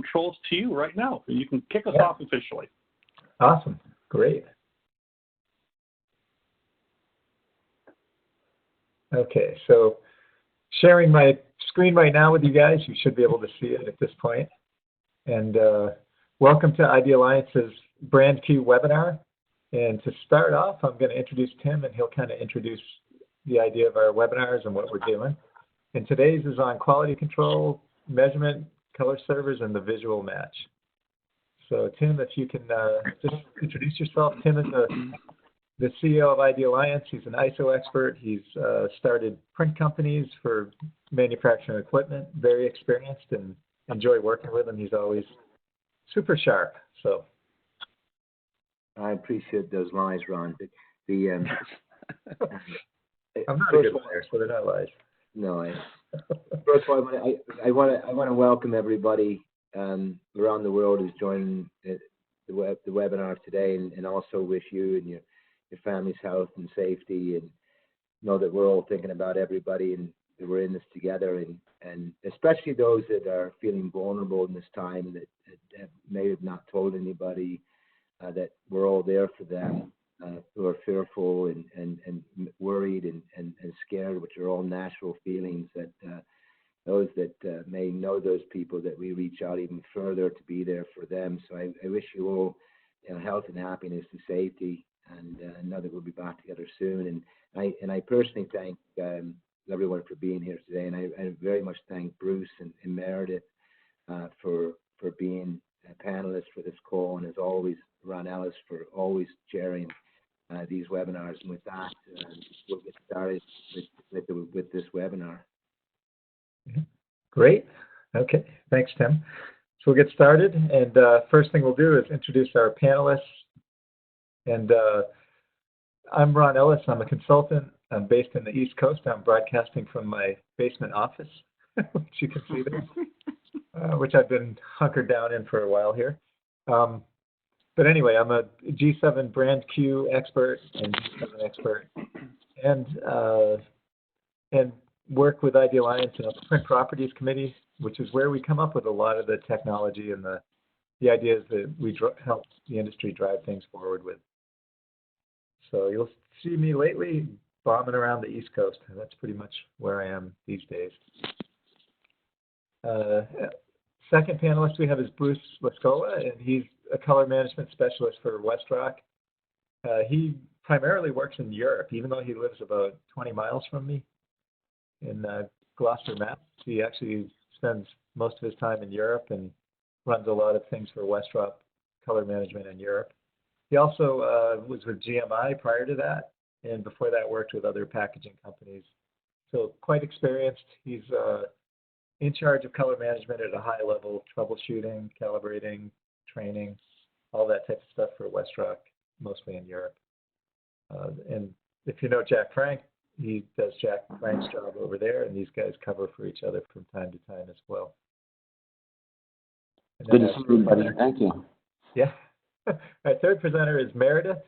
controls to you right now. You can kick us off officially. Awesome. Great. Okay, so sharing my screen right now with you guys. You should be able to see it at this point. And welcome to Idealliance's BrandQ webinar. And to start off, I'm going to introduce Tim, and he'll kind of introduce the idea of our webinars and what we're doing. And today's is on quality control, measurement, color servers, and the visual match. So Tim, if you can just introduce yourself. Tim is the CEO of Idealliance. He's an ISO expert. He's started print companies for manufacturing equipment, very experienced, and enjoy working with him. He's always super sharp. So I appreciate those lies, Ron. I'm not a good liar, so they're not lies. No, first of all, I want to welcome everybody around the world who's joining the webinar today, and also wish you and your family's health and safety, and know that we're all thinking about everybody and that we're in this together, and especially those that are feeling vulnerable in this time that may have not told anybody, that we're all there for them, who are fearful and worried and scared, which are all natural feelings, that those that may know those people, that we reach out even further to be there for them. So I wish you all health and happiness and safety, and know that we'll be back together soon. And I personally thank everyone for being here today, and I very much thank Bruce and Meredith for being panelists for this call, and as always, Ron Ellis for always chairing these webinars. And with that, we'll get started with this webinar. Great. Okay. Thanks, Tim. So we'll get started. And first thing we'll do is introduce our panelists. And I'm Ron Ellis. I'm a consultant. I'm based in the East Coast. I'm broadcasting from my basement office, which you can see there, which I've been hunkered down in for a while here. But anyway, I'm a G7 BrandQ expert and G7 expert, and work with Idealliance and the Print Properties Committee, which is where we come up with a lot of the technology and the ideas that we help the industry drive things forward with. So you'll see me lately bombing around the East Coast. That's pretty much where I am these days. Second panelist we have is Bruce Lascola, and he's a color management specialist for WestRock. He primarily works in Europe, even though he lives about 20 miles from me in Gloucester, Mass. He actually spends most of his time in Europe and runs a lot of things for WestRock color management in Europe. He also was with GMI prior to that, and before that worked with other packaging companies. So quite experienced. He's in charge of color management at a high level, troubleshooting, calibrating, training, all that type of stuff for WestRock, mostly in Europe. And if you know Jack Frank, he does Jack Frank's job over there, and these guys cover for each other from time to time as well. Good to see everybody. Thank you. Yeah. Our third presenter is Meredith,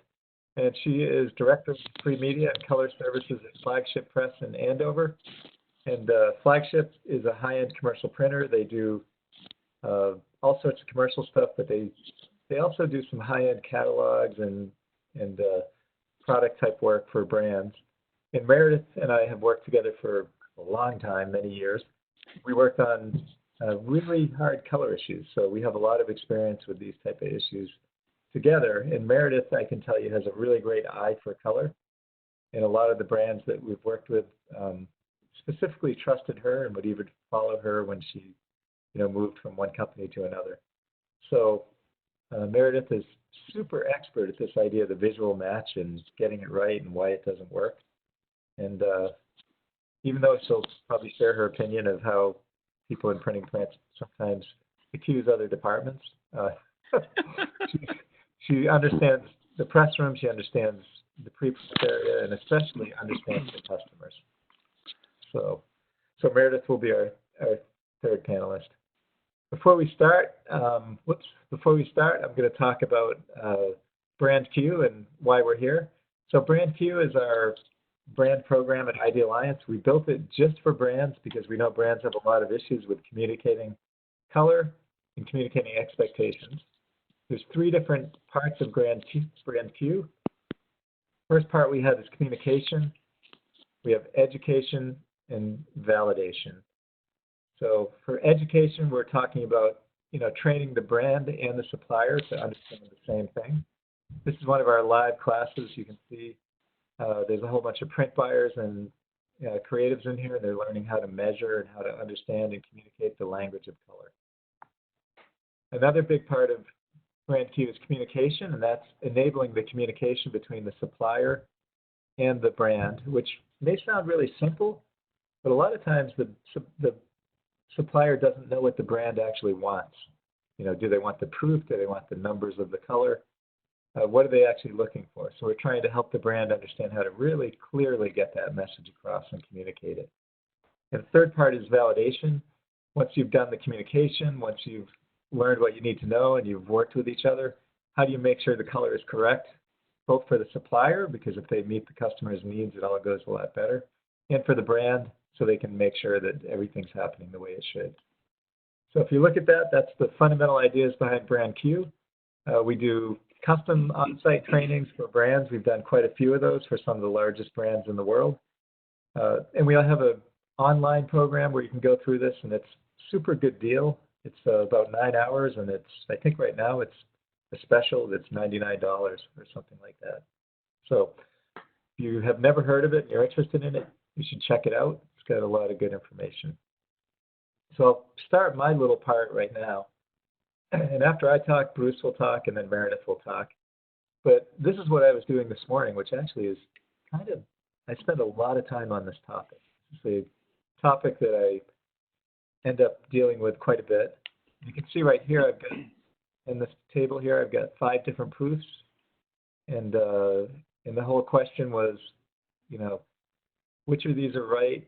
and she is Director of Free Media and Color Services at Flagship Press in Andover. And Flagship is a high-end commercial printer. They do all sorts of commercial stuff, but they also do some high-end catalogs and product-type work for brands. And Meredith and I have worked together for a long time, many years. We worked on really hard color issues, so we have a lot of experience with these type of issues together. And Meredith, I can tell you, has a really great eye for color. And a lot of the brands that we've worked with specifically trusted her and would even follow her when she moved from one company to another. So Meredith is super expert at this idea of the visual match and getting it right and why it doesn't work. And even though she'll probably share her opinion of how people in printing plants sometimes accuse other departments, she understands the press room, she understands the pre-press area, and especially understands the customers. So Meredith will be our third panelist. Before we start, I'm going to talk about BrandQ and why we're here. So BrandQ is our brand program at Idealliance. We built it just for brands because we know brands have a lot of issues with communicating color in communicating expectations. There's three different parts of BrandQ. First part we have is communication. We have education and validation. So for education, we're talking about training the brand and the supplier to understand the same thing. This is one of our live classes. You can see there's a whole bunch of print buyers and creatives in here, and they're learning how to measure and how to understand and communicate the language of color. Another big part of BrandQ is communication, and that's enabling the communication between the supplier and the brand, which may sound really simple, but a lot of times the supplier doesn't know what the brand actually wants. Do they want the proof? Do they want the numbers of the color? What are they actually looking for? So we're trying to help the brand understand how to really clearly get that message across and communicate it. And the third part is validation. Once you've done the communication, once you've learned what you need to know and you've worked with each other, how do you make sure the color is correct, both for the supplier, because if they meet the customer's needs, it all goes a lot better, and for the brand, so they can make sure that everything's happening the way it should. So if you look at that, that's the fundamental ideas behind BrandQ. We do custom on-site trainings for brands. We've done quite a few of those for some of the largest brands in the world. And we have an online program where you can go through this, and it's a super good deal. It's about 9 hours, and I think right now it's a special that's $99 or something like that. So if you have never heard of it and you're interested in it, you should check it out. It's got a lot of good information. So I'll start my little part right now. And after I talk, Bruce will talk, and then Meredith will talk. But this is what I was doing this morning, which actually is I spend a lot of time on this topic. It's a topic that I end up dealing with quite a bit. You can see right here, I've got, in this table here, I've got 5 different proofs. And the whole question was, which of these are right?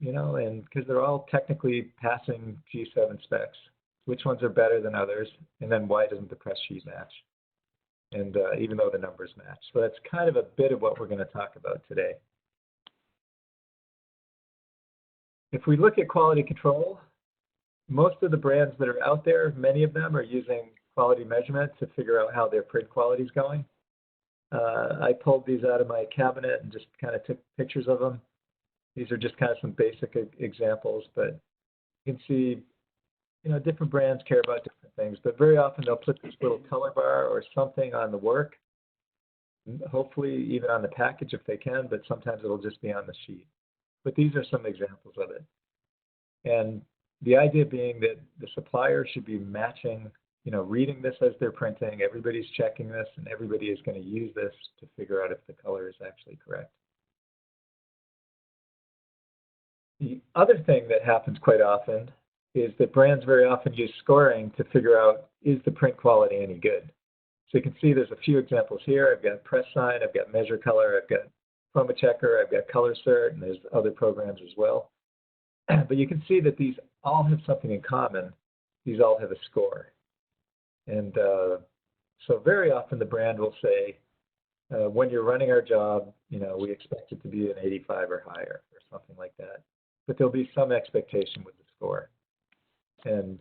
And because they're all technically passing G7 specs. Which ones are better than others, and then why doesn't the press sheet match? And even though the numbers match. So that's kind of a bit of what we're going to talk about today. If we look at quality control, most of the brands that are out there, many of them are using quality measurement to figure out how their print quality is going. I pulled these out of my cabinet and just kind of took pictures of them. These are just kind of some basic examples, but you can see different brands care about different things, but very often they'll put this little color bar or something on the work, hopefully even on the package if they can, but sometimes it'll just be on the sheet. But these are some examples of it. And the idea being that the supplier should be matching, reading this as they're printing, everybody's checking this, and everybody is going to use this to figure out if the color is actually correct. The other thing that happens quite often is that brands very often use scoring to figure out, is the print quality any good? So you can see there's a few examples here. I've got Press Sign, I've got Measure Color, I've got Chroma Checker, I've got Color Cert, and there's other programs as well. But you can see that these all have something in common. These all have a score. And so very often the brand will say, when you're running our job, we expect it to be an 85 or higher or something like that. But there'll be some expectation with the score. And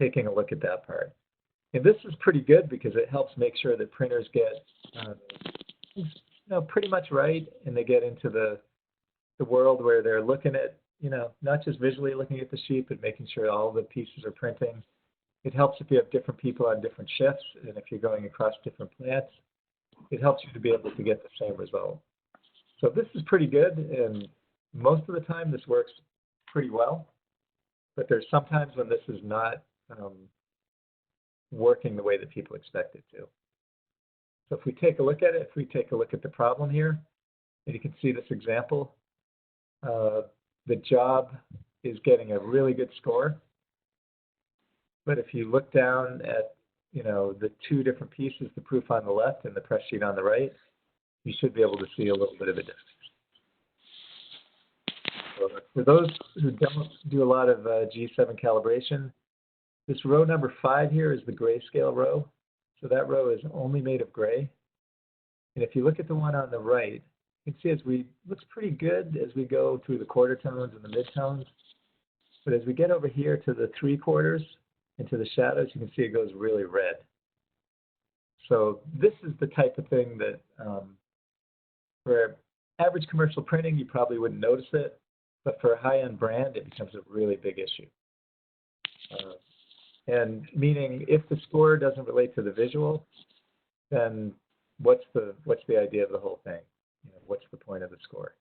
taking a look at that part. And this is pretty good because it helps make sure that printers get pretty much right, and they get into the world where they're looking at, not just visually looking at the sheet, but making sure all the pieces are printing. It helps if you have different people on different shifts, and if you're going across different plants, it helps you to be able to get the same result. So this is pretty good, and most of the time this works pretty well. But there's sometimes when this is not working the way that people expect it to. So if we take a look at it, if we take a look at the problem here, and you can see this example, the job is getting a really good score. But if you look down at, the 2 different pieces, the proof on the left and the press sheet on the right, you should be able to see a little bit of a difference. So for those who don't do a lot of G7 calibration, this row number 5 here is the grayscale row. So that row is only made of gray. And if you look at the one on the right, you can see looks pretty good as we go through the quarter tones and the midtones. But as we get over here to the 3/4 into the shadows, you can see it goes really red. So this is the type of thing that for average commercial printing, you probably wouldn't notice it, but for a high-end brand, it becomes a really big issue. And meaning, if the score doesn't relate to the visual, then what's the idea of the whole thing? What's the point of the score?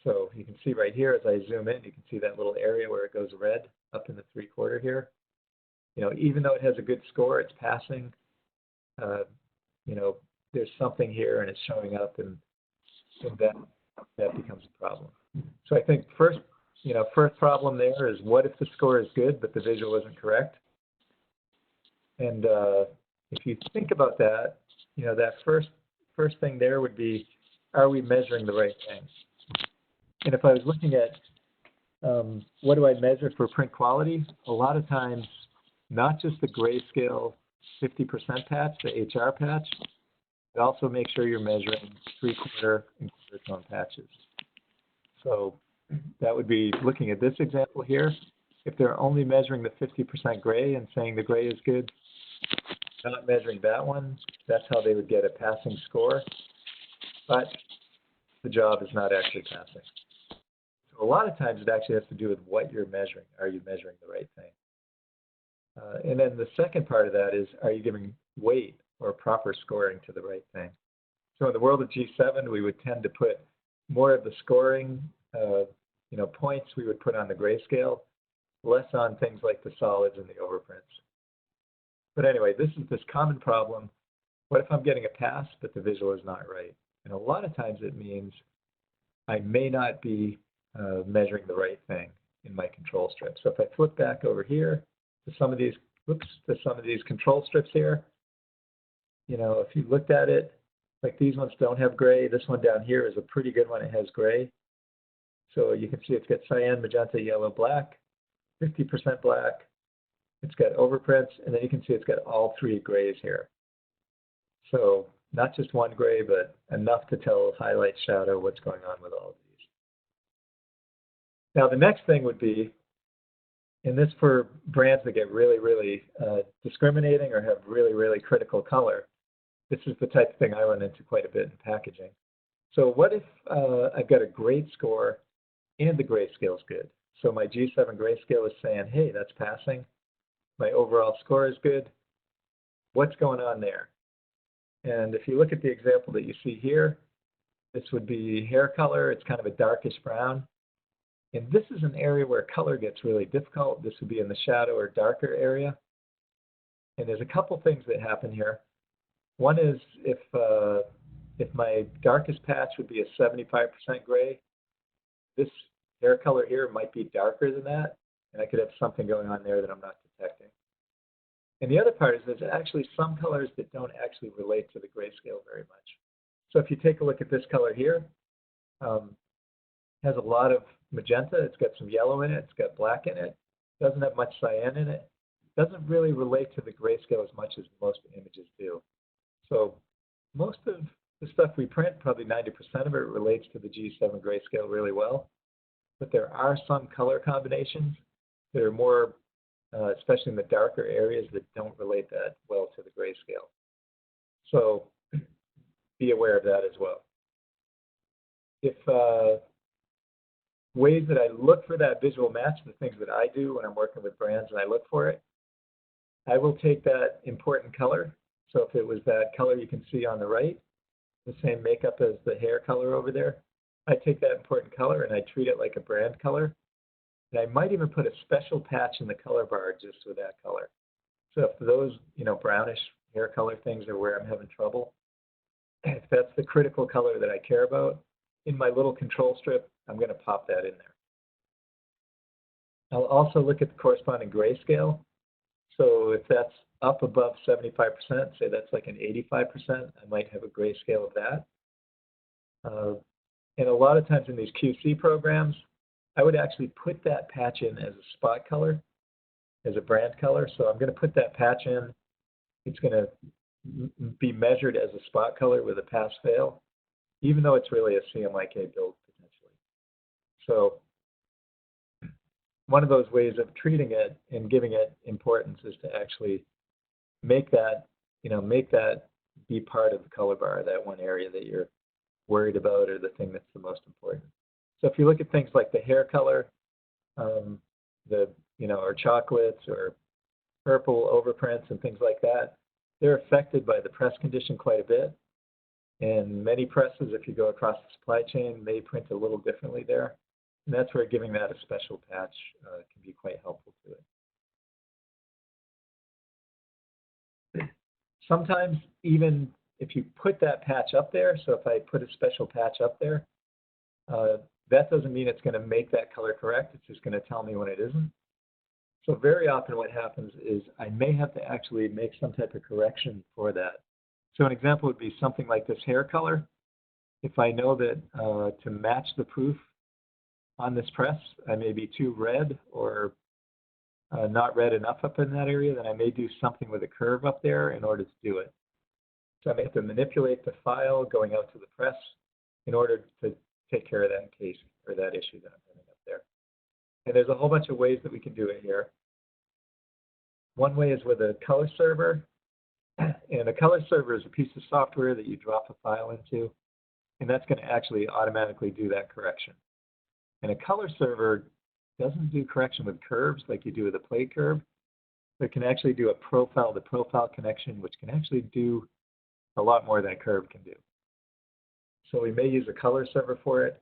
So you can see right here, as I zoom in, you can see that little area where it goes red up in the 3/4 here. Even though it has a good score, it's passing. There's something here, and it's showing up, and that becomes a problem. So I think first problem there is, what if the score is good but the visual isn't correct? And if you think about that, that first thing there would be, are we measuring the right things? And if I was looking at what do I measure for print quality, a lot of times, not just the grayscale 50% patch, the HR patch, but also make sure you're measuring 3/4 and 1/4 tone patches. So that would be looking at this example here. If they're only measuring the 50% gray and saying the gray is good, not measuring that one, that's how they would get a passing score. But the job is not actually passing. So a lot of times it actually has to do with what you're measuring. Are you measuring the right thing? And then the second part of that is, are you giving weight or proper scoring to the right thing? So in the world of G7, we would tend to put more of the scoring, points we would put on the grayscale, less on things like the solids and the overprints. But anyway, this is this common problem. What if I'm getting a pass, but the visual is not right? And a lot of times it means I may not be measuring the right thing in my control strip. So if I flip back over here to some of these control strips here, if you looked at it, like these ones don't have gray. This one down here is a pretty good one. It has gray. So you can see it's got cyan, magenta, yellow, black, 50% black. It's got overprints, and then you can see it's got all 3 grays here. So not just one gray, but enough to tell highlight, shadow, what's going on with all of these. Now the next thing would be, and this for brands that get really, really discriminating or have really, really critical color, this is the type of thing I run into quite a bit in packaging. So what if I've got a great score and the grayscale is good? So my G7 grayscale is saying, hey, that's passing. My overall score is good. What's going on there? And if you look at the example that you see here, this would be hair color. It's kind of a darkish brown. And this is an area where color gets really difficult. This would be in the shadow or darker area. And there's a couple things that happen here. One is if my darkest patch would be a 75% gray, this hair color here might be darker than that, and I could have something going on there that I'm not detecting. And the other part is there's actually some colors that don't actually relate to the grayscale very much. So if you take a look at this color here, has a lot of magenta, it's got some yellow in it, it's got black in it, doesn't have much cyan in it, doesn't really relate to the grayscale as much as most images do. So most of the stuff we print, probably 90% of it relates to the G7 grayscale really well, but there are some color combinations that are more, especially in the darker areas, that don't relate that well to the grayscale. So be aware of that as well. If ways that I look for that visual match, the things that I do when I'm working with brands and I look for it, I will take that important color. So if it was that color you can see on the right, the same makeup as the hair color over there, I take that important color and I treat it like a brand color. And I might even put a special patch in the color bar just with that color. So if those, brownish hair color things are where I'm having trouble, if that's the critical color that I care about, in my little control strip, I'm going to pop that in there. I'll also look at the corresponding grayscale. So if that's up above 75%, say that's like an 85%, I might have a grayscale of that. And a lot of times in these QC programs, I would actually put that patch in as a spot color, as a brand color. So I'm going to put that patch in. It's going to be measured as a spot color with a pass-fail, even though it's really a CMYK build potentially. So one of those ways of treating it and giving it importance is to actually make that, make that be part of the color bar, that one area that you're worried about or the thing that's the most important. So if you look at things like the hair color, or chocolates or purple overprints and things like that, they're affected by the press condition quite a bit. And many presses, if you go across the supply chain, they print a little differently there. And that's where giving that a special patch can be quite helpful to it. Sometimes even if you put that patch up there, so if I put a special patch up there, that doesn't mean it's going to make that color correct. It's just going to tell me when it isn't. So very often what happens is I may have to actually make some type of correction for that. So an example would be something like this hair color. If I know that to match the proof on this press, I may be too red or not red enough up in that area, then I may do something with a curve up there in order to do it. So I may have to manipulate the file going out to the press in order to take care of that case or that issue that I'm having up there. And there's a whole bunch of ways that we can do it here. One way is with a color server. And a color server is a piece of software that you drop a file into, and that's going to actually automatically do that correction. And a color server doesn't do correction with curves like you do with a plate curve, but it can actually do a profile-to-profile connection, which can actually do a lot more than a curve can do. So we may use a color server for it,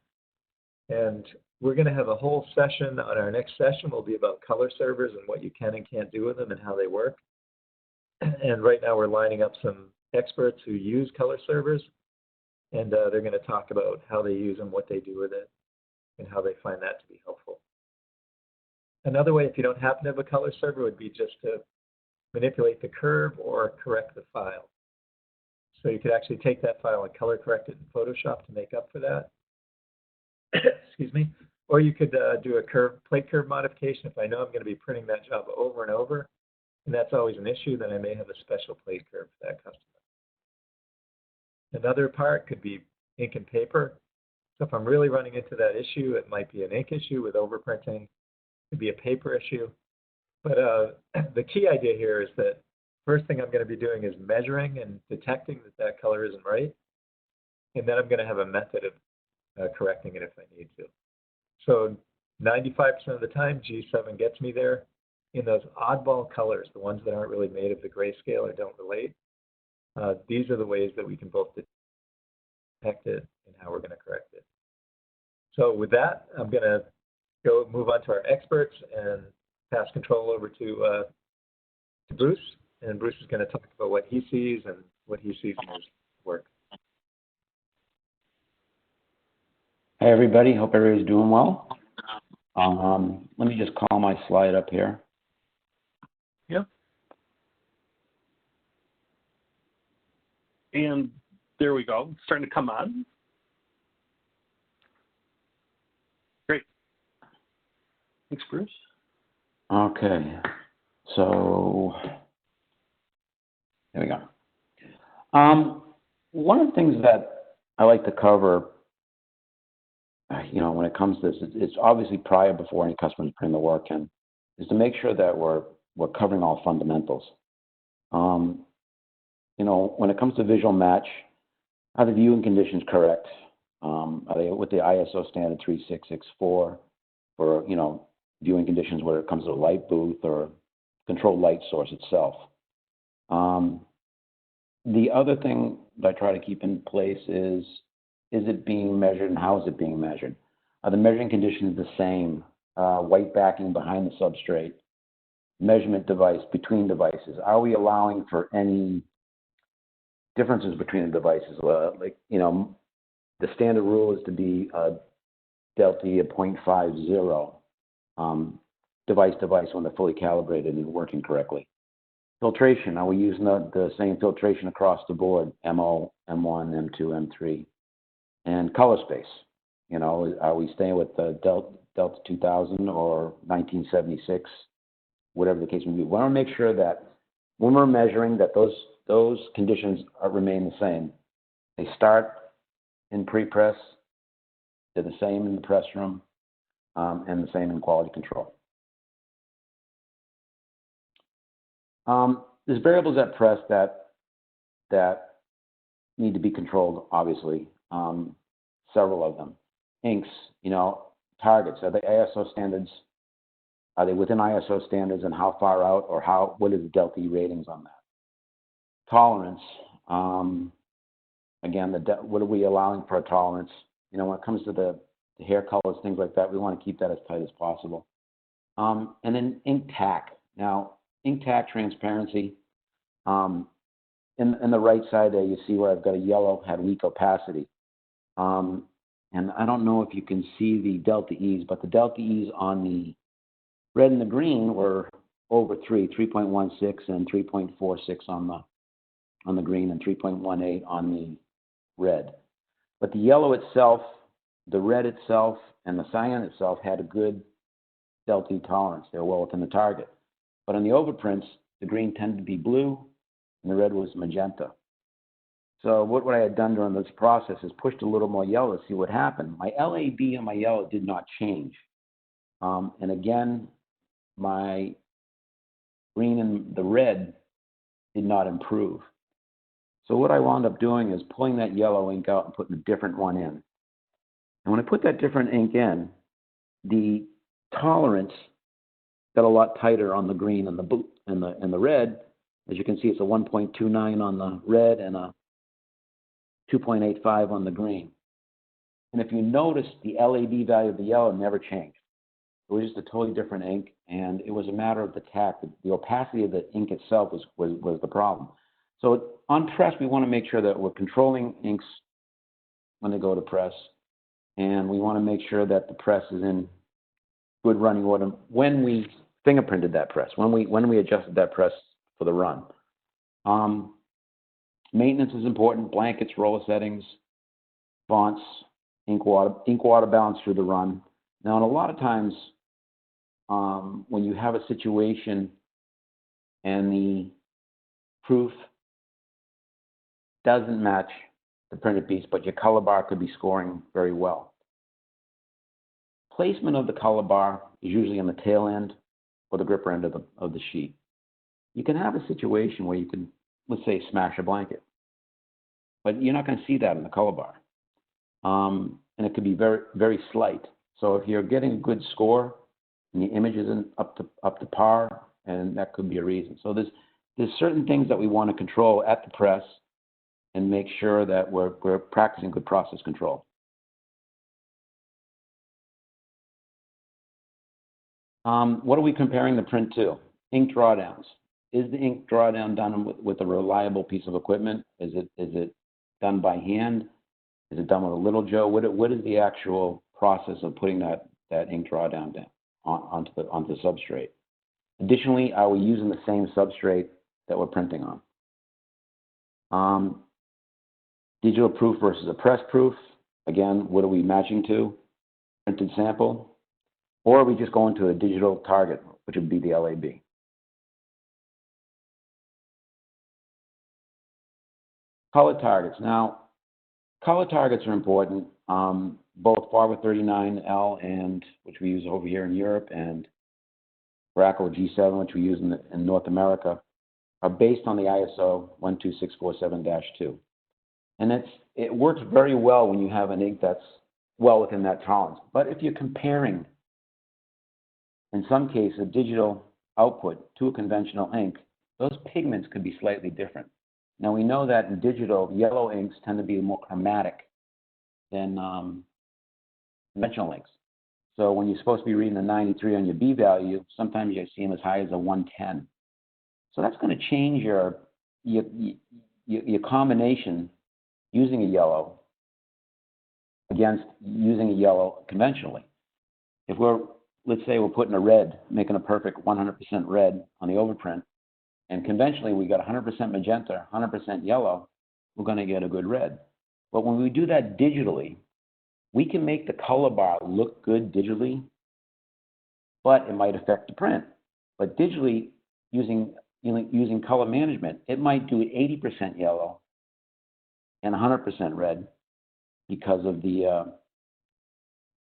and we're going to have a whole session on our next session will be about color servers and what you can and can't do with them and how they work. And right now we're lining up some experts who use color servers, and they're going to talk about how they use them, what they do with it, and how they find that to be helpful. Another way, if you don't happen to have a color server, would be just to manipulate the curve or correct the file. So you could actually take that file and color correct it in Photoshop to make up for that. Excuse me. Or you could do a plate curve modification. If I know I'm going to be printing that job over and over, and that's always an issue, then I may have a special plate curve for that customer. Another part could be ink and paper. So if I'm really running into that issue, it might be an ink issue with overprinting. It could be a paper issue. But the key idea here is that first thing I'm going to be doing is measuring and detecting that that color isn't right. And then I'm going to have a method of correcting it if I need to. So 95% of the time, G7 gets me there. In those oddball colors, the ones that aren't really made of the grayscale or don't relate, these are the ways that we can both detect it and how we're going to correct it. So with that, I'm going to move on to our experts and pass control over to Bruce. And Bruce is going to talk about what he sees and what he sees in his work. Hey, everybody. Hope everybody's doing well. Let me just call my slide up here. Yep. And there we go. It's starting to come on. Great. Thanks, Bruce. Okay. So there we go. One of the things that I like to cover, when it comes to this, it's obviously prior before any customers putting the work in, is to make sure that we're covering all fundamentals. When it comes to visual match, are the viewing conditions correct? Are they with the ISO standard 3664 for, viewing conditions where it comes to a light booth or controlled light source itself? The other thing that I try to keep in place is it being measured and how is it being measured? Are the measuring conditions the same? White backing behind the substrate, measurement device between devices. Are we allowing for any differences between the devices? The standard rule is to be delta of 0.50 device when they're fully calibrated and working correctly. Filtration, are we using the same filtration across the board, MO, M1, M2, M3? And color space, are we staying with the Delta 2000 or 1976, whatever the case may be? We want to make sure that when we're measuring that those conditions remain the same. They start in pre-press, they're the same in the press room, and the same in quality control. There's variables at press that need to be controlled, obviously. Several of them. Inks, targets. Are they ISO standards? Are they within ISO standards, and how far out, or what is the delta E ratings on that? Tolerance. Again, what are we allowing for a tolerance? When it comes to the hair colors, things like that, we want to keep that as tight as possible. And then ink tack. Now, ink tack transparency. In the right side there, you see where I've got a yellow, had weak opacity. And I don't know if you can see the delta E's, but the delta E's on the red and the green were over 3.16 and 3.46 on the green, and 3.18 on the red. But the yellow itself, the red itself, and the cyan itself had a good delta E tolerance. They were well within the target. But on the overprints, the green tended to be blue, and the red was magenta. So what I had done during this process is pushed a little more yellow to see what happened. My LAB on my yellow did not change. And again, my green and the red did not improve. So what I wound up doing is pulling that yellow ink out and putting a different one in. And when I put that different ink in, the tolerance got a lot tighter on the green and the red. As you can see, it's a 1.29 on the red and a 2.85 on the green. And if you notice, the LAB value of the yellow never changed. It was just a totally different ink, and it was a matter of the tack. The opacity of the ink itself was the problem. So on press, we want to make sure that we're controlling inks when they go to press, and we want to make sure that the press is in good running order when we fingerprinted that press, when we adjusted that press for the run. Maintenance is important: blankets, roller settings, fonts, ink water balance through the run. Now, and a lot of times, when you have a situation and the proof doesn't match the printed piece, but your color bar could be scoring very well. Placement of the color bar is usually on the tail end or the gripper end of the sheet. You can have a situation where you can, let's say, smash a blanket, but you're not going to see that in the color bar. And it could be very, very slight. So if you're getting a good score and the image isn't up to par, and that could be a reason. So there's certain things that we want to control at the press and make sure that we're practicing good process control. What are we comparing the print to? Ink drawdowns. Is the ink drawdown done with a reliable piece of equipment? Is it done by hand? Is it done with a little Joe? What is the actual process of putting that ink drawdown down onto the substrate? Additionally, are we using the same substrate that we're printing on? Digital proof versus a press proof. Again, what are we matching to? Printed sample. Or are we just going to a digital target, which would be the LAB? Color targets. Now, color targets are important. Both Barber 39L, and which we use over here in Europe, and BrandQ G7, which we use in North America, are based on the ISO 12647-2. And it works very well when you have an ink that's well within that tolerance. But if you're comparing, in some cases, a digital output to a conventional ink, those pigments could be slightly different. Now, we know that in digital, yellow inks tend to be more chromatic than conventional inks. So when you're supposed to be reading a 93 on your B value, sometimes you see them as high as a 110. So that's going to change your combination using a yellow against using a yellow conventionally. If let's say we're putting a red, making a perfect 100% red on the overprint, and conventionally we got 100% magenta, 100% yellow, we're going to get a good red. But when we do that digitally, we can make the color bar look good digitally, but it might affect the print. But digitally, using color management, it might do 80% yellow and 100% red because of the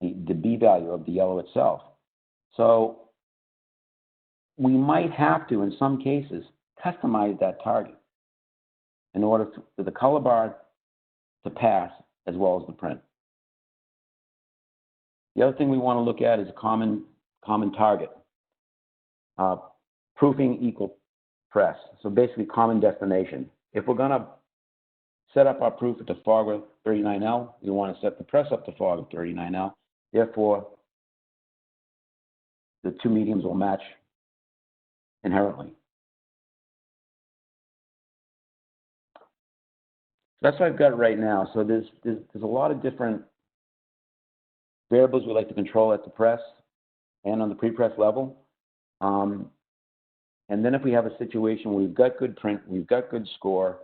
B value of the yellow itself. So we might have to, in some cases, customize that target in order for the color bar to pass as well as the print. The other thing we want to look at is a common target. Proofing equal press. So basically common destination. If we're going to set up our proof at the fog of 39L, we want to set the press up to fog of 39L. Therefore, the two mediums will match inherently. So that's what I've got right now. So there's a lot of different variables we like to control at the press and on the pre-press level. And then if we have a situation where we've got good print, we've got good score,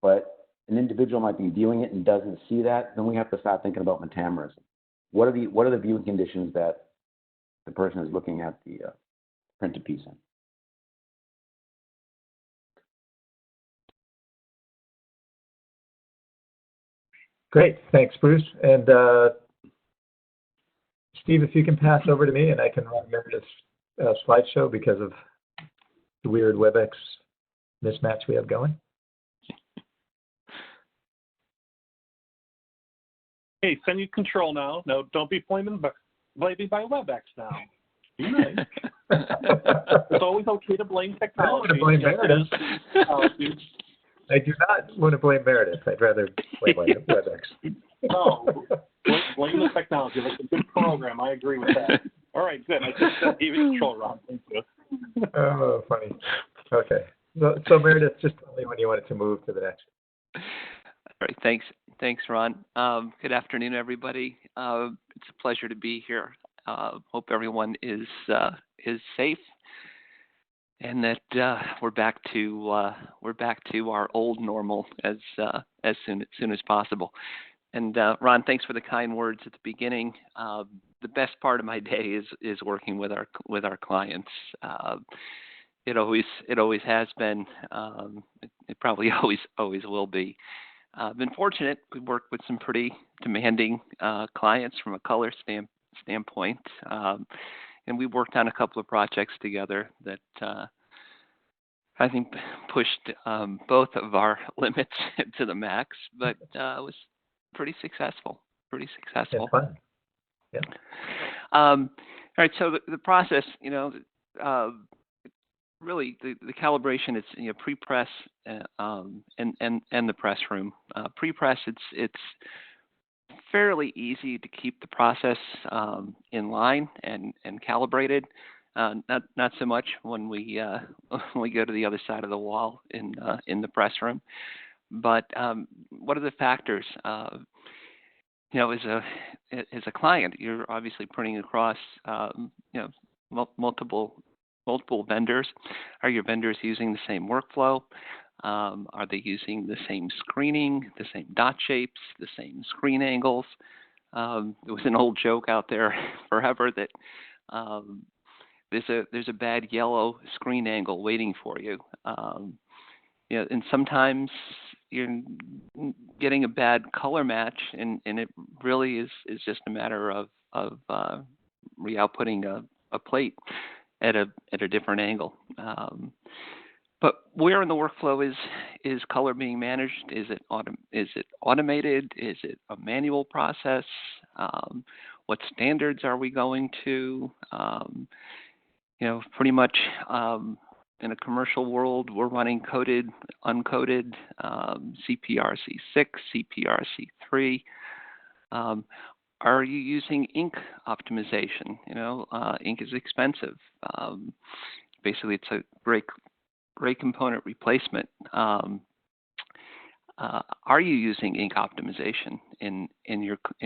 but an individual might be viewing it and doesn't see that, then we have to start thinking about metamerism. What are the viewing conditions that the person is looking at the printed piece in? Great, thanks, Bruce. And Steve, if you can pass over to me, and I can run Meredith's slideshow because of the weird WebEx mismatch we have going. Hey, send you control now. No, don't be blaming by WebEx now. Be nice. It's always okay to blame technology. I don't want to blame Meredith. I do not want to blame Meredith. I'd rather blame WebEx. No, blame the technology. That's a good program. I agree with that. All right, good. I just gave you control, Ron. Thank you. Oh, funny. Okay. So Meredith, just tell me when you want it to move to the next. All right. Thanks, Ron. Good afternoon, everybody. It's a pleasure to be here. Hope everyone is safe, and that we're back to our old normal as soon as possible. And Ron, thanks for the kind words at the beginning. The best part of my day is working with our clients. It always has been. It probably always will be. I've been fortunate. We worked with some pretty demanding clients from a color standpoint, and we worked on a couple of projects together that I think pushed both of our limits to the max, but it was pretty successful. And fun. Yeah. All right. So the process, really the calibration is pre-press and the press room. Pre-press, it's fairly easy to keep the process in line and calibrated. Not so much when we go to the other side of the wall in the press room. But what are the factors? As a client, you're obviously printing across multiple vendors. Are your vendors using the same workflow? Are they using the same screening, the same dot shapes, the same screen angles? There was an old joke out there forever that there's a bad yellow screen angle waiting for you. And sometimes you're getting a bad color match, and it really is just a matter of re-outputting a plate at a different angle. But where in the workflow is color being managed? Is it automated? Is it a manual process? What standards are we going to? Pretty much in a commercial world, we're running coded, uncoded, CPRC6, CPRC3. Are you using ink optimization? Ink is expensive. Basically, it's a great component replacement. Are you using ink optimization in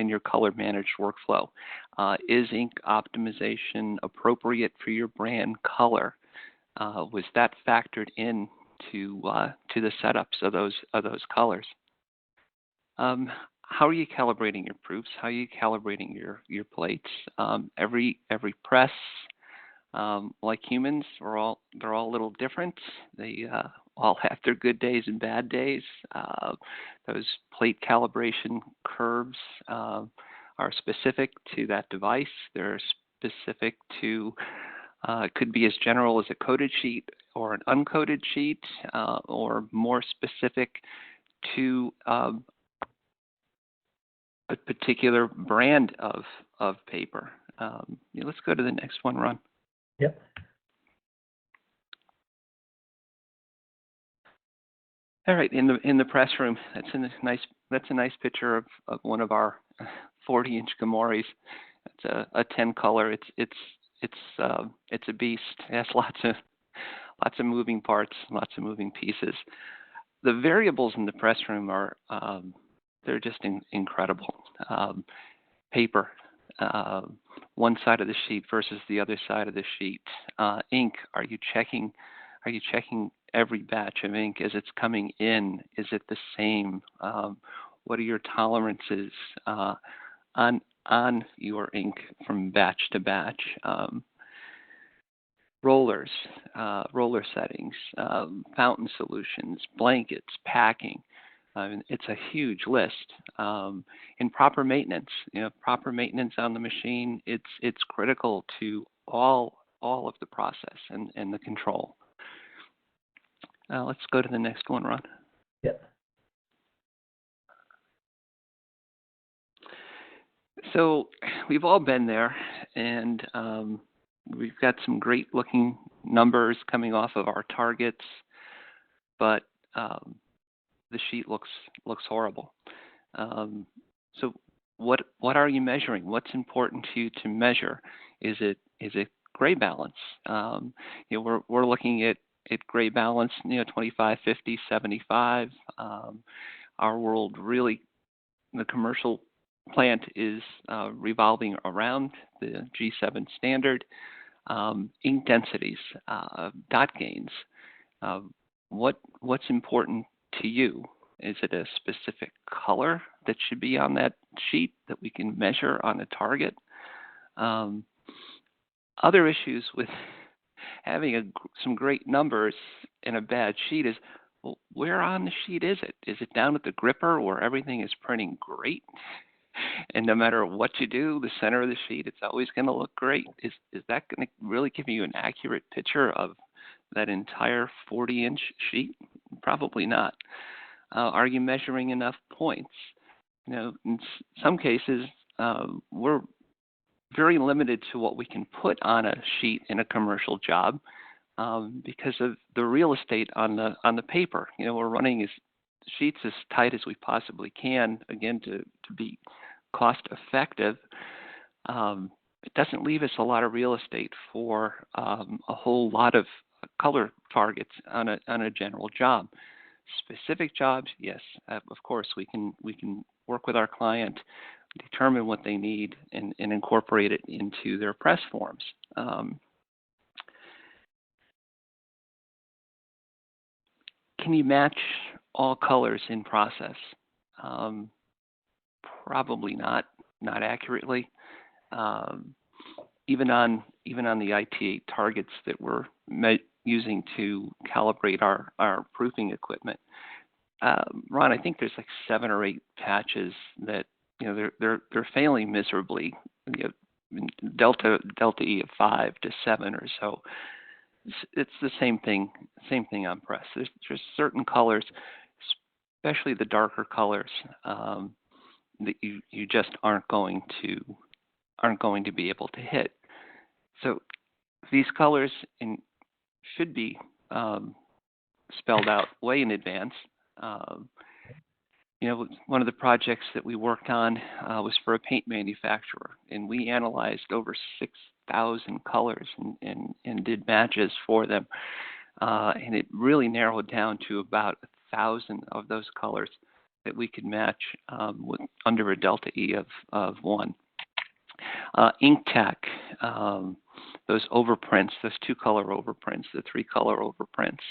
your color managed workflow? Is ink optimization appropriate for your brand color? Was that factored in to the setups of those colors? How are you calibrating your proofs? How are you calibrating your plates? Every press, like humans, they're all a little different. They all have their good days and bad days. Those plate calibration curves are specific to that device. They're specific to, could be as general as a coded sheet or an uncoated sheet, or more specific to a particular brand of paper. Let's go to the next one, Ron. Yep. All right, in the press room, that's a nice picture of one of our 40-inch Gamoris. It's a 10 color. It's a beast. It has lots of moving parts, lots of moving pieces. The variables in the press room are they're just incredible. Paper, one side of the sheet versus the other side of the sheet. Ink, are you checking every batch of ink as it's coming in? Is it the same? What are your tolerances on your ink from batch to batch? Rollers, roller settings, fountain solutions, blankets, packing. It's a huge list. In proper maintenance, proper maintenance on the machine, it's critical to all of the process and the control. Let's go to the next one, Ron. Yep. So we've all been there, and we've got some great looking numbers coming off of our targets, but the sheet looks horrible. So what are you measuring? What's important to you to measure? Is it gray balance? We're looking at gray balance, 25, 50, 75. Our world really, the commercial plant is revolving around the G7 standard. Ink densities, dot gains. What's important to you? Is it a specific color that should be on that sheet that we can measure on a target? Other issues with having some great numbers in a bad sheet is, well, where on the sheet is it? Is it down at the gripper where everything is printing great? And no matter what you do, the center of the sheet, it's always going to look great. Is that going to really give you an accurate picture of that entire 40-inch sheet? Probably not. Are you measuring enough points? In some cases, we're very limited to what we can put on a sheet in a commercial job because of the real estate on the paper. We're running sheets as tight as we possibly can, again, to be cost effective. It doesn't leave us a lot of real estate for a whole lot of color targets on a general job. Specific jobs, yes, of course, we can work with our client, determine what they need, and incorporate it into their press forms. Can you match all colors in process? Probably not accurately. Even on the IT8 targets that we're using to calibrate our proofing equipment, Ron, I think there's like 7 or 8 patches that they're failing miserably. Delta E of 5 to 7 or so. It's the same thing on press. There's just certain colors, especially the darker colors, that you just aren't going to be able to hit. So these colors should be spelled out way in advance. One of the projects that we worked on was for a paint manufacturer, and we analyzed over 6,000 colors and did matches for them. And it really narrowed down to about 1,000 of those colors that we could match with under a delta E of 1. Ink tack, those overprints, those 2-color overprints, the 3-color overprints,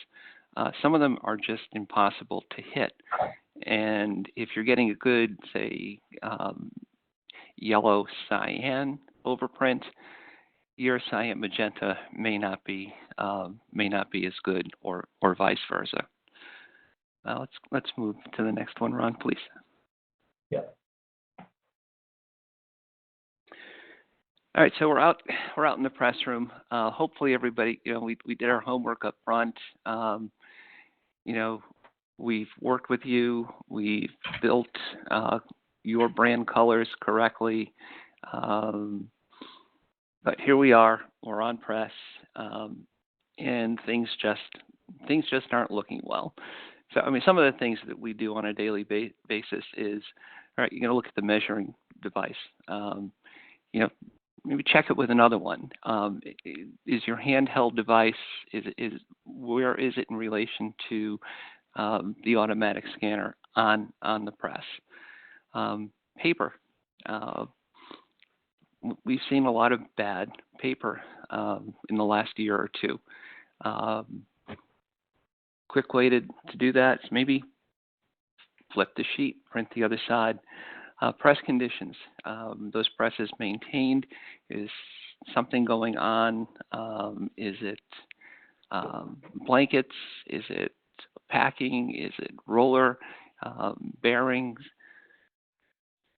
some of them are just impossible to hit. And if you're getting a good, say, yellow cyan overprint, your cyan magenta may not be as good, or vice versa. Let's move to the next one, Ron, please. Yeah. All right, so we're out in the press room. Hopefully everybody, we did our homework up front. We've worked with you. We've built your brand colors correctly. But here we are. We're on press, and things just aren't looking well. So, some of the things that we do on a daily basis is, all right, you're going to look at the measuring device. Maybe check it with another one. Is your handheld device, where is it in relation to the automatic scanner on the press? Paper. We've seen a lot of bad paper in the last year or two. Quick way to do that is maybe flip the sheet, print the other side. Press conditions. Those presses maintained. Is something going on? Is it blankets? Is it packing? Is it roller? Bearings?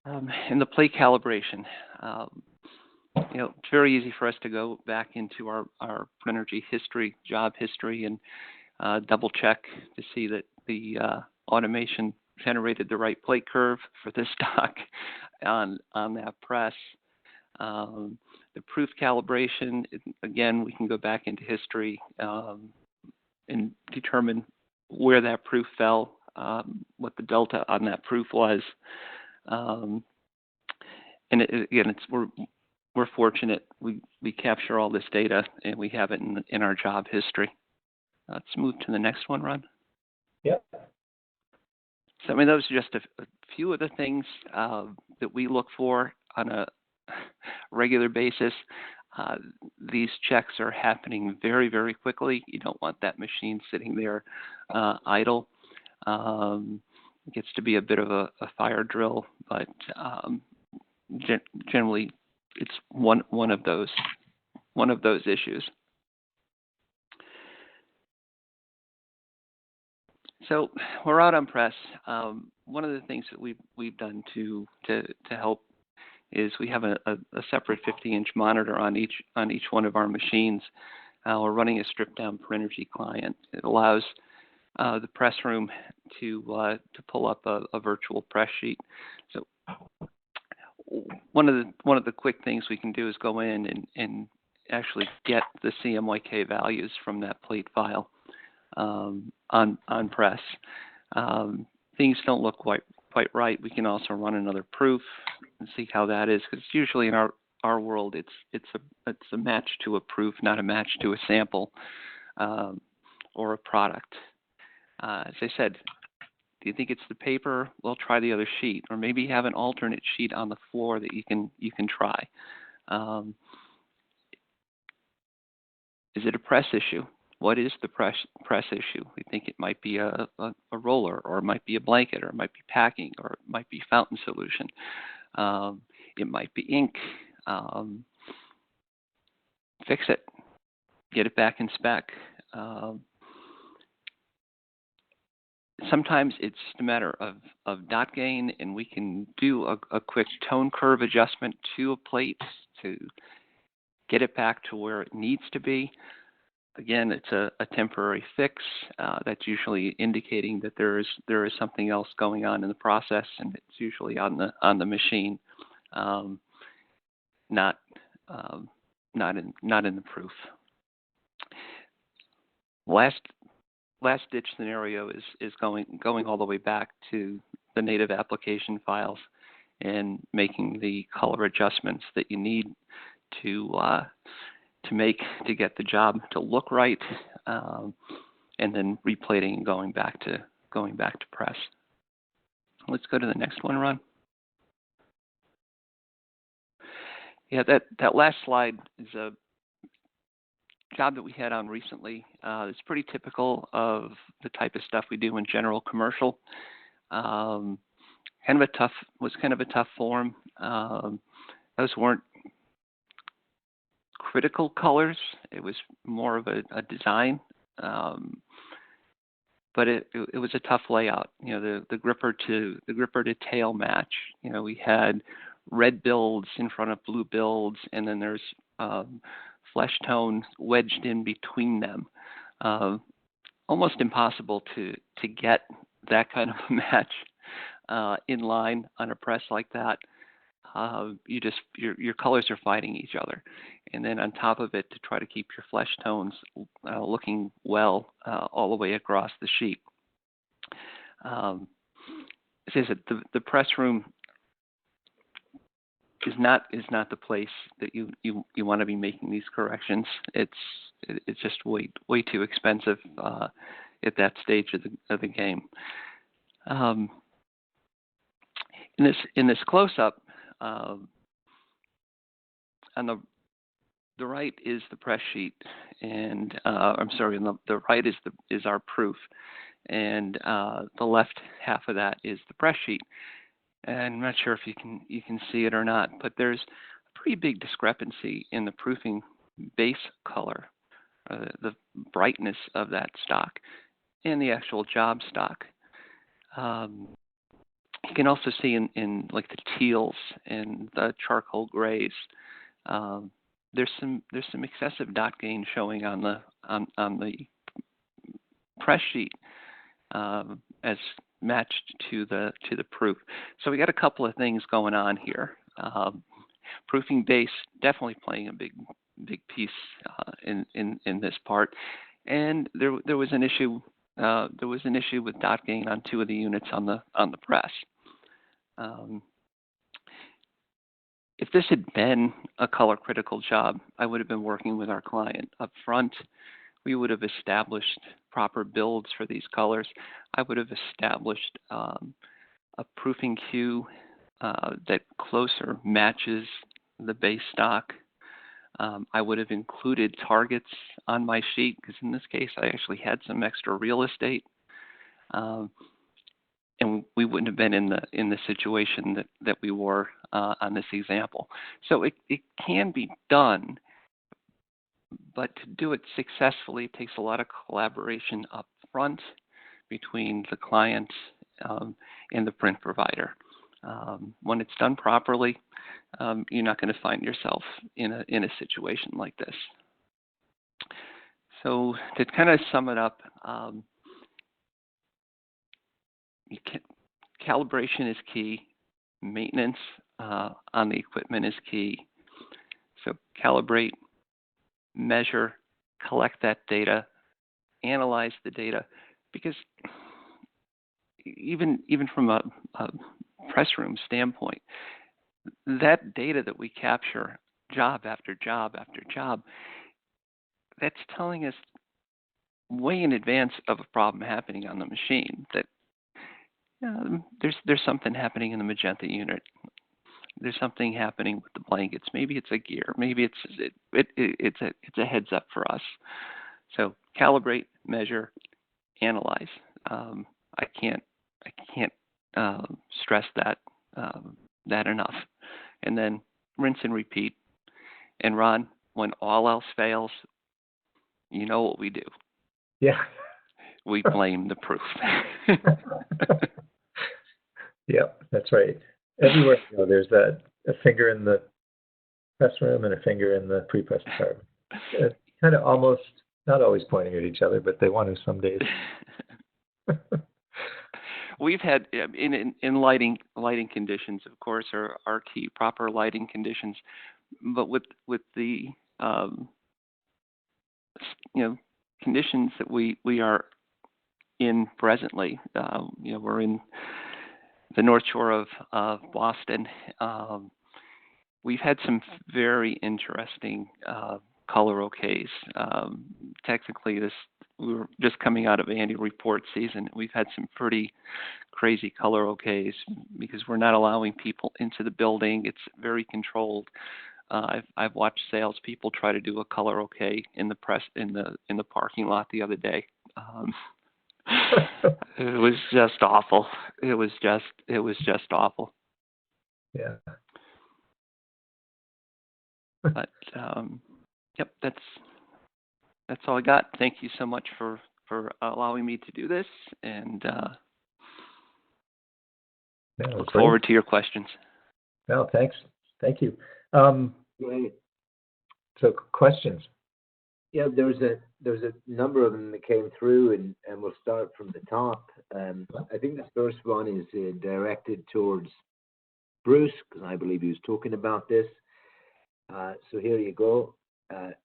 And the plate calibration. It's very easy for us to go back into our Printergy history, job history, and double check to see that the automation generated the right plate curve for this stock on that press. The proof calibration, again, we can go back into history and determine where that proof fell, what the delta on that proof was. We're fortunate. We capture all this data and we have it in our job history. Let's move to the next one, Ron. Yep. So, those are just a few of the things that we look for on a regular basis. These checks are happening very, very quickly. You don't want that machine sitting there idle. It gets to be a bit of a fire drill, but generally it's one of those issues. So we're out on press. One of the things that we've done to help is we have a separate 50-inch monitor on each one of our machines. We're running a stripped-down Printergy client. It allows the press room to pull up a virtual press sheet. So one of the quick things we can do is go in and actually get the CMYK values from that plate file on press. Things don't look quite right. We can also run another proof and see how that is, because usually in our world it's a match to a proof, not a match to a sample or a product. As I said, do you think it's the paper? Well, try the other sheet, or maybe have an alternate sheet on the floor that you can try. Is it a press issue? What is the press issue? We think it might be a roller, or it might be a blanket, or it might be packing, or it might be fountain solution. It might be ink. Fix it. Get it back in spec. Sometimes it's just a matter of dot gain, and we can do a quick tone curve adjustment to a plate to get it back to where it needs to be. Again, it's a temporary fix. That's usually indicating that there is something else going on in the process, and it's usually on the machine, not in the proof. Last ditch scenario is going all the way back to the native application files and making the color adjustments that you need to make to get the job to look right, and then replating and going back to press. Let's go to the next one, Ron. Yeah, that last slide is a job that we had on recently. It's pretty typical of the type of stuff we do in general commercial. Kind of a tough form. Those weren't critical colors. It was more of a design, but it was a tough layout. The gripper to tail match. We had red builds in front of blue builds, and then there's flesh tone wedged in between them. Almost impossible to get that kind of a match in line on a press like that. Your colors are fighting each other, and then on top of it, to try to keep your flesh tones looking well all the way across the sheet. The press room is not the place that you want to be making these corrections. It's just way too expensive at that stage of the game. In this close up, on the right is the press sheet, and I'm sorry, on the right is our proof, and the left half of that is the press sheet. And I'm not sure if you can see it or not, but there's a pretty big discrepancy in the proofing base color, the brightness of that stock, and the actual job stock. You can also see in like the teals and the charcoal grays, there's some excessive dot gain showing on the press sheet as matched to the proof. So we got a couple of things going on here. Proofing base definitely playing a big piece in this part, and there was an issue. There was an issue with dot gain on two of the units on the press. If this had been a color critical job, I would have been working with our client up front. We would have established proper builds for these colors. I would have established a proofing cue that closer matches the base stock. I would have included targets on my sheet, because in this case I actually had some extra real estate, and we wouldn't have been in the situation that we were on this example. So it can be done, but to do it successfully, it takes a lot of collaboration up front between the client and the print provider. When it's done properly, you're not going to find yourself in a situation like this. So to kind of sum it up, calibration is key. Maintenance on the equipment is key. So calibrate, measure, collect that data, analyze the data, because even from a press room standpoint, that data that we capture job after job after job, that's telling us way in advance of a problem happening on the machine that there's something happening in the magenta unit. There's something happening with the blankets. Maybe it's a gear. Maybe it's a heads up for us. So calibrate, measure, analyze. I can't stress that enough. And then rinse and repeat. And Ron, when all else fails, you know what we do. Yeah. We blame the proof. Yep, that's right. Everywhere you go, there's a finger in the press room and a finger in the pre-press department. Kind of almost, not always pointing at each other, but they want to some days. We've had in lighting conditions, of course, are key. Proper lighting conditions, but with the conditions that we are in presently, we're in the North Shore of Boston. We've had some very interesting color okays. Technically, we were just coming out of annual report season. We've had some pretty crazy color okays because we're not allowing people into the building. It's very controlled. I've watched salespeople try to do a color okay in the parking lot the other day. It was just awful. It was just awful. Yeah. But yep, that's all I got. Thank you so much for allowing me to do this, and look forward to your questions. No, thanks. Thank you. Great. So questions. Yeah, there's a number of them that came through, and we'll start from the top. I think the first one is directed towards Bruce, because I believe he was talking about this. So here you go.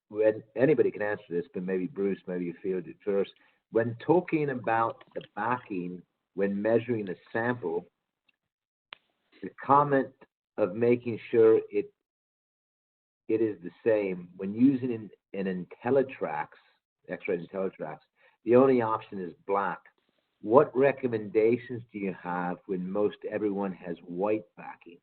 When anybody can answer this, but maybe Bruce, maybe you field it first. When talking about the backing, when measuring a sample, the comment of making sure it is the same when using an IntelliTrax, X-ray IntelliTrax, the only option is black. What recommendations do you have when most everyone has white backing?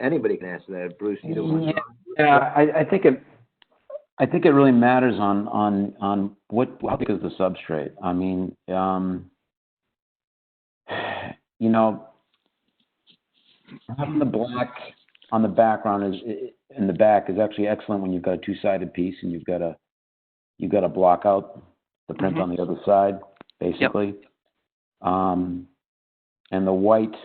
Anybody can answer that. Bruce, you don't want to. Yeah, I think it really matters on how big is the substrate. I mean, you know, having the black on the background in the back is actually excellent when you've got a two-sided piece and you've got to block out the print on the other side, basically. Yep. And the white,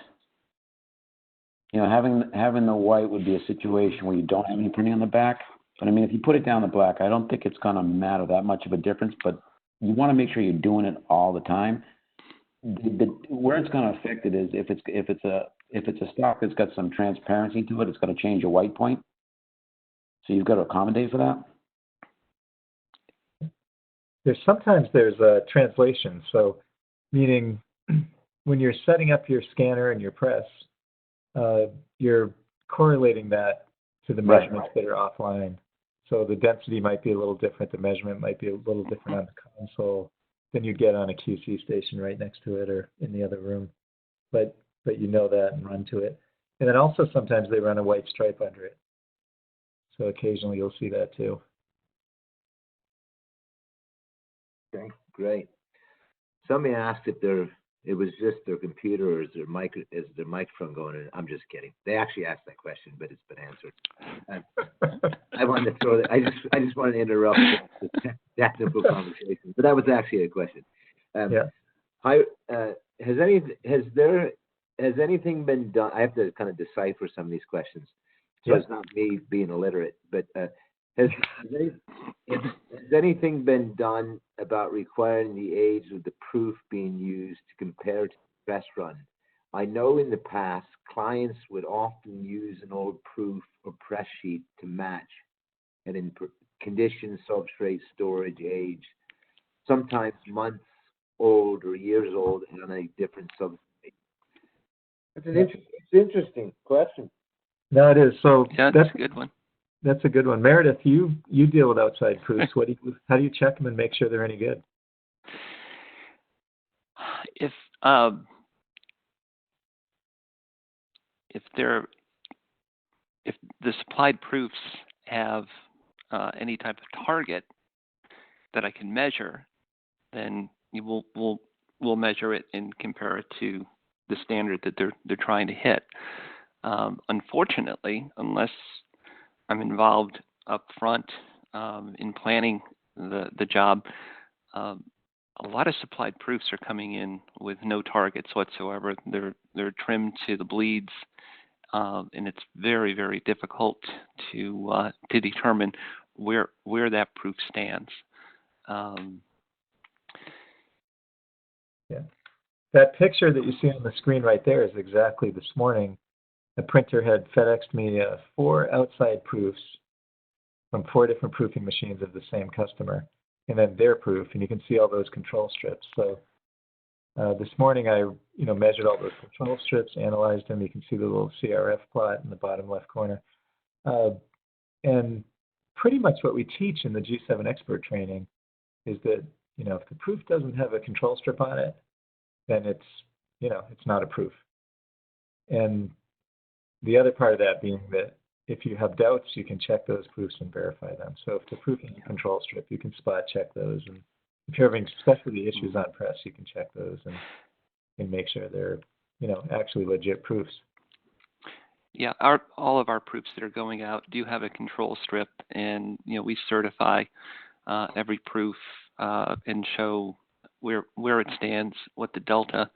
you know, having the white would be a situation where you don't have any printing on the back. But I mean, if you put it down the black, I don't think it's going to matter that much of a difference. But you want to make sure you're doing it all the time. Where it's going to affect it is if it's a stock that's got some transparency to it, it's going to change your white point. So you've got to accommodate for that. Sometimes there's a translation. So meaning when you're setting up your scanner and your press, you're correlating that to the measurements that are offline. So the density might be a little different. The measurement might be a little different on the console than you'd get on a QC station right next to it or in the other room. But you know that and run to it. And then also sometimes they run a white stripe under it. So occasionally you'll see that too. Okay, great. Somebody asked if it was just their computer or is their microphone going in? I'm just kidding. They actually asked that question, but it's been answered. I wanted to throw that. I just wanted to interrupt the technical conversation, but that was actually a question. Has anything been done? I have to kind of decipher some of these questions, so it's not me being illiterate. But has anything been done about requiring the age of the proof being used to compare to the press run? I know in the past, clients would often use an old proof or press sheet to match, and in condition, substrate, storage, age, sometimes months old or years old on a different substrate. It's an interesting question. No, it is. So yeah, that's a good one. That's a good one. Meredith, you deal with outside proofs. How do you check them and make sure they're any good? If the supplied proofs have any type of target that I can measure, then we'll measure it and compare it to the standard that they're trying to hit. Unfortunately, unless I'm involved up front in planning the job, a lot of supplied proofs are coming in with no targets whatsoever. They're trimmed to the bleeds, and it's very, very difficult to determine where that proof stands. That picture that you see on the screen right there is exactly this morning. The printer had FedExed me 4 outside proofs from 4 different proofing machines of the same customer, and then their proof, and you can see all those control strips. So this morning I measured all those control strips, analyzed them. You can see the little CRF plot in the bottom left corner. And pretty much what we teach in the G7 expert training is that, if the proof doesn't have a control strip on it, then it's not a proof. And the other part of that being that if you have doubts, you can check those proofs and verify them. So if the proof is a control strip, you can spot check those. And if you're having specialty issues on press, you can check those and make sure they're, actually legit proofs. Yeah, all of our proofs that are going out do have a control strip, and we certify every proof and show where it stands, what the delta,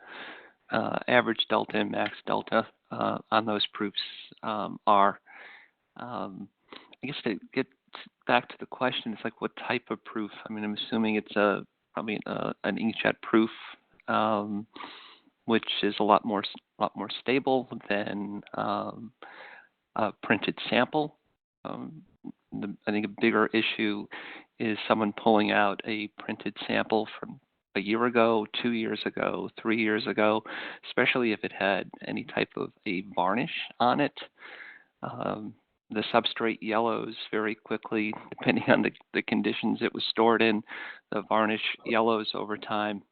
average delta and max delta on those proofs are. I guess to get back to the question, it's like what type of proof? I mean, I'm assuming it's probably an inkjet proof, which is a lot more stable than a printed sample. I think a bigger issue is someone pulling out a printed sample from a year ago, 2 years ago, 3 years ago, especially if it had any type of a varnish on it. The substrate yellows very quickly, depending on the conditions it was stored in. The varnish yellows over time.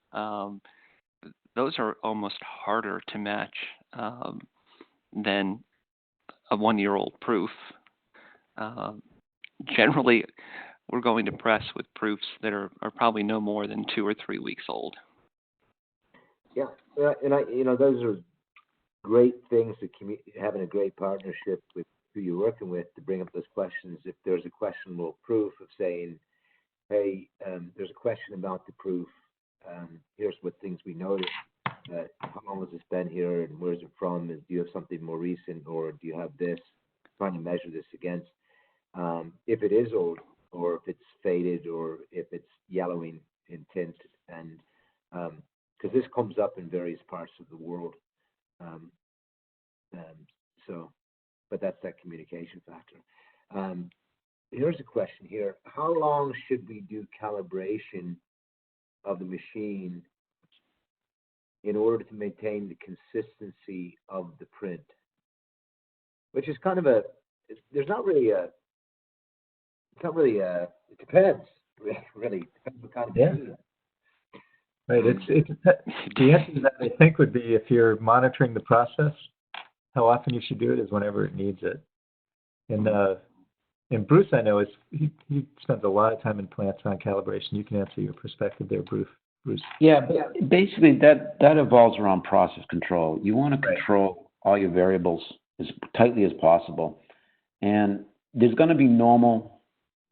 Those are almost harder to match than a 1-year-old proof. Generally, we're going to press with proofs that are probably no more than 2 or 3 weeks old. Yeah, and those are great things to having a great partnership with who you're working with to bring up those questions. If there's a questionable proof of saying, hey, there's a question about the proof. Here's what things we noticed. How long has this been here, and where's it from? And do you have something more recent, or do you have this? Trying to measure this against. If it is old, or if it's faded, or if it's yellowing in tint, and because this comes up in various parts of the world. But that's that communication factor. Here's a question here. How long should we do calibration of the machine in order to maintain the consistency of the print? Which is kind of it depends, really. Depends what kind of machine. Right. The answer to that, I think, would be if you're monitoring the process, how often you should do it is whenever it needs it. And Bruce, I know, he spends a lot of time in plants on calibration. You can answer your perspective there, Bruce. Yeah, but basically that evolves around process control. You want to control all your variables as tightly as possible. And there's going to be normal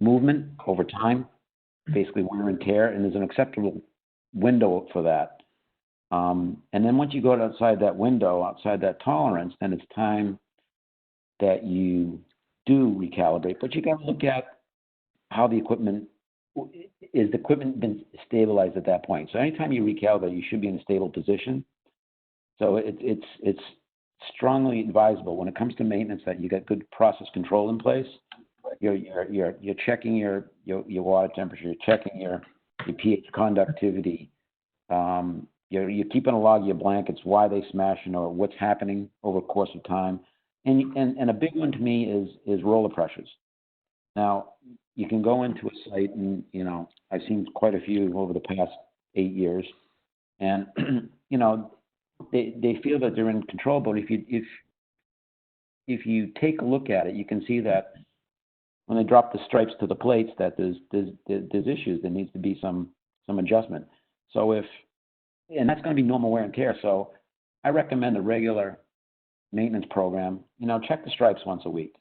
movement over time, basically wear and tear, and there's an acceptable window for that. And then once you go outside that window, outside that tolerance, then it's time that you do recalibrate. But you got to look at how the equipment been stabilized at that point. So anytime you recalibrate, you should be in a stable position. So it's strongly advisable when it comes to maintenance that you get good process control in place. You're checking your water temperature, you're checking your pH conductivity. You're keeping a log of your blankets, why they smashing, or what's happening over the course of time. And a big one to me is roller pressures. Now, you can go into a site, and I've seen quite a few over the past 8 years, and they feel that they're in control. But if you take a look at it, you can see that when they drop the stripes to the plates, that there's issues. There needs to be some adjustment. And that's going to be normal wear and tear. So I recommend a regular maintenance program. Check the stripes once a week.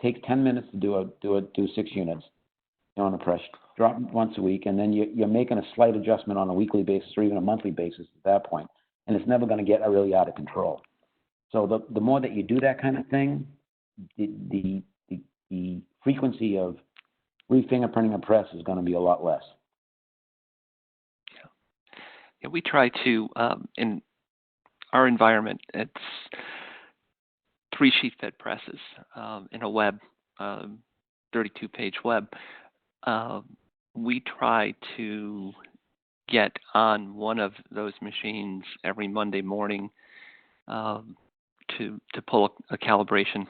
Takes 10 minutes to do 6 units on a press. Drop once a week, and then you're making a slight adjustment on a weekly basis or even a monthly basis at that point, and it's never going to get really out of control. So the more that you do that kind of thing, the frequency of re-fingerprinting a press is going to be a lot less. Yeah, we try to, in our environment, it's 3 sheet fed presses in a web, 32-page web. We try to get on one of those machines every Monday morning to pull a calibration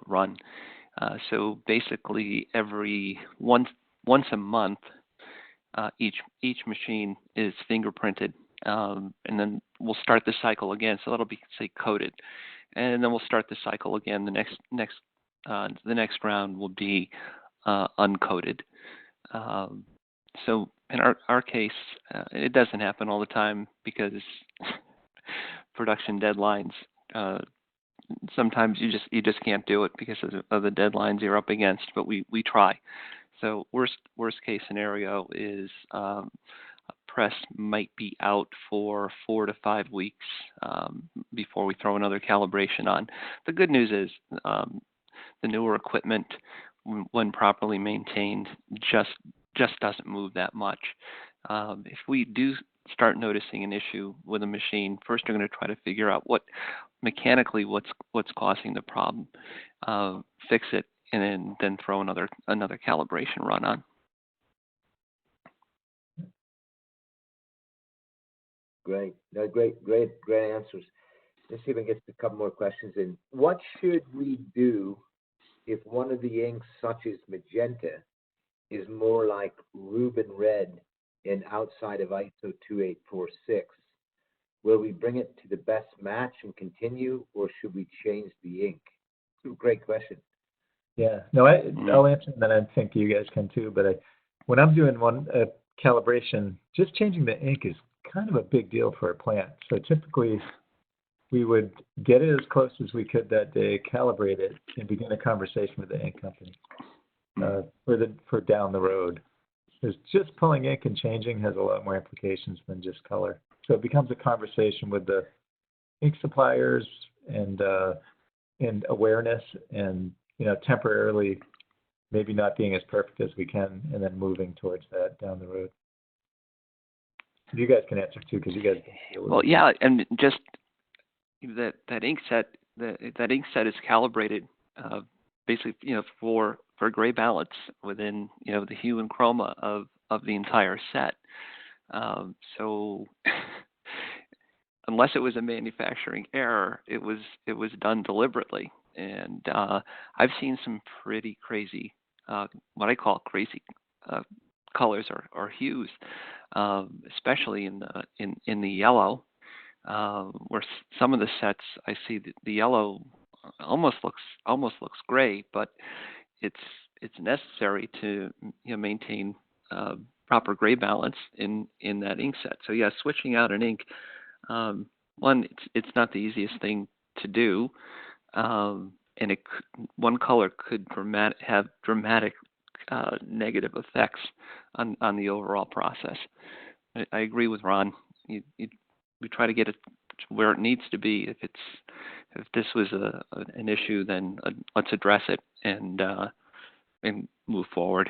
run. So basically, every once a month, each machine is fingerprinted, and then we'll start the cycle again. So that'll be, say, coded, and then we'll start the cycle again. The next round will be uncoded. So in our case, it doesn't happen all the time because production deadlines. Sometimes you just can't do it because of the deadlines you're up against. But we try. So worst case scenario is press might be out for 4 to 5 weeks before we throw another calibration on. The good news is the newer equipment, when properly maintained, just doesn't move that much. If we do start noticing an issue with a machine, first we're going to try to figure out mechanically what's causing the problem, fix it, and then throw another calibration run on. Great. No, great answers. Let's see if I can get a couple more questions in. What should we do if one of the inks, such as magenta, is more like Rubin red and outside of ISO 2846? Will we bring it to the best match and continue, or should we change the ink? Great question. Yeah, no, I'll answer, and then I think you guys can too. But when I'm doing one calibration, just changing the ink is kind of a big deal for a plant. So typically, we would get it as close as we could that day, calibrate it, and begin a conversation with the ink company for down the road. Because just pulling ink and changing has a lot more implications than just color. So it becomes a conversation with the ink suppliers and awareness, and temporarily maybe not being as perfect as we can, and then moving towards that down the road. You guys can answer too, because you guys. Well, yeah, and just that ink set is calibrated basically, for gray balance within the hue and chroma of the entire set. So unless it was a manufacturing error, it was done deliberately. And I've seen some pretty crazy, what I call crazy colors or hues, especially in the yellow, where some of the sets I see the yellow almost looks gray, but it's necessary to maintain proper gray balance in that ink set. So yeah, switching out an ink, one, it's not the easiest thing to do, and one color could have dramatic negative effects on the overall process. I agree with Ron. We try to get it to where it needs to be. If this was an issue, then let's address it and move forward.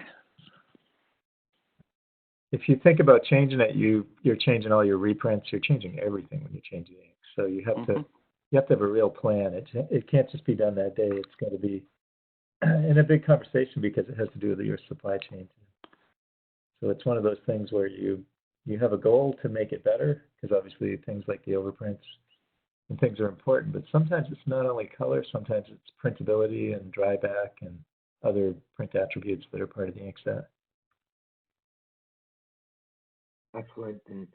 If you think about changing it, you're changing all your reprints. You're changing everything when you change the ink. So you have to have a real plan. It can't just be done that day. It's got to be in a big conversation, because it has to do with your supply chain. So it's one of those things where you have a goal to make it better, because obviously things like the overprints and things are important. But sometimes it's not only color. Sometimes it's printability and dry back and other print attributes that are part of the ink set. Excellent. And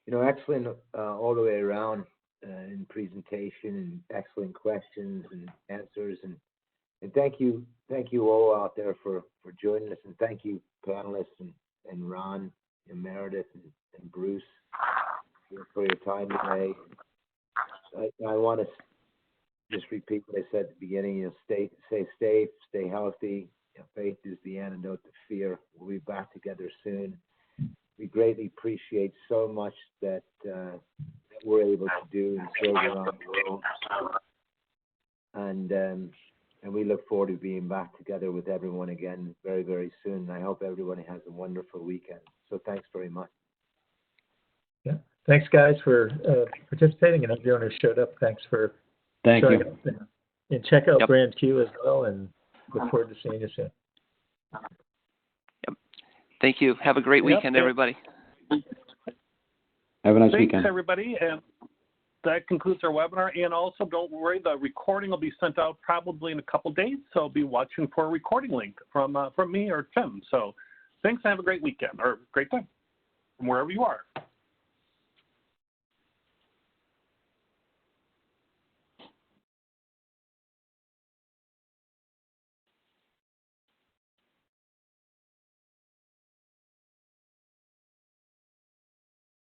excellent all the way around in presentation, and excellent questions and answers, and thank you all out there for joining us, and thank you panelists and Ron and Meredith and Bruce for your time today. I want to just repeat what I said at the beginning. Stay safe, stay healthy. Faith is the antidote to fear. We'll be back together soon. We greatly appreciate so much that we're able to do and serve around the world. And we look forward to being back together with everyone again very, very soon. I hope everyone has a wonderful weekend. So thanks very much. Yeah. Thanks, guys, for participating, and everyone who showed up. Thanks for showing up. And check out BrandQ as well, and look forward to seeing you soon. Thank you. Have a great weekend, everybody. Have a nice Thanks, weekend. everybody. And that concludes our webinar. And also, don't worry, the recording will be sent out probably in a couple days. So be watching for a recording link from me or Tim. So thanks, and have a great weekend or great time from wherever you are.